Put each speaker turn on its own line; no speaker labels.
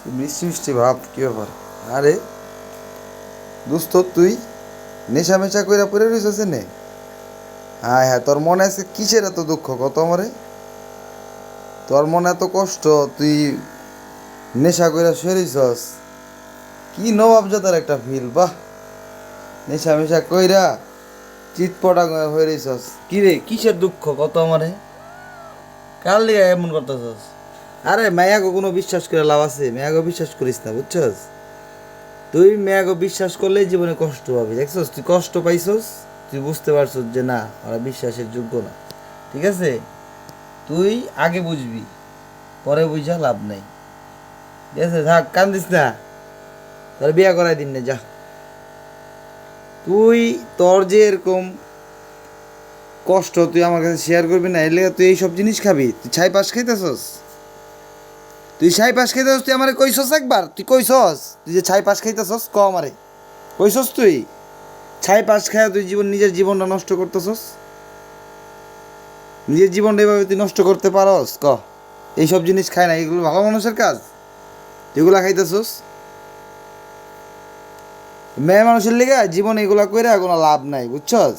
বৃষ্টি বৃষ্টি ভাব কি ব্যাপার? আরে দোস্ত তুই নেশা মেশা কইরা পড়ে রইছস নে? হ্যাঁ হ্যাঁ, তোর মনে আছে কিসের এত দুঃখ কত আমারে? তোর মনে এত কষ্ট, তুই নেশা কইরা শুয়ে রইছস? কি নবাবজাদার একটা ফিল, বাহ! নেশা মেশা কইরা চিৎপটা হয়ে রইছস। কি রে, কিসের দুঃখ কত আমারে? কার লিগা এমন করতেছস? আরে মায়াগো কোনো বিশ্বাস করে লাভ আছে? মায়াগো বিশ্বাস করিস না, বুঝছস? তুই মেয়াগো বিশ্বাস করলেই জীবনে কষ্ট পাবি, দেখছস? তুই কষ্ট পাইছস, তুই বুঝতে পারছস যে না, ওরা বিশ্বাসের যোগ্য না। ঠিক আছে, তুই আগে বুঝবি, পরে বুঝা লাভ নাই। ঠিক আছে, থাক, কান্দিস না, তোর বিয়া করাই দিন না, যা। তুই তোর যে এরকম কষ্ট তুই আমার কাছে শেয়ার করবি না, এর লেগে তুই এইসব জিনিস খাবি? তুই ছাই পাশ খাইতেছস? তুই ছাই পাশ খাইতেছস? তুই আমারে কইছস একবার? তুই কইছস তুই যে ছাই পাশ খাইতেছস? ক আমারে কইছস তুই? ছাই পাশ খায় তুই নিজের জীবনটা নষ্ট করতেছস? নিজের জীবনটা এভাবে তুই নষ্ট করতে পারস? ক, এইসব জিনিস খায় না, এগুলো ভালো মানুষের কাজ? এগুলা খাইতেছস? মেয়ে মানুষের লিগে জীবন এগুলা কইরা কোনো লাভ নাই, বুঝছস?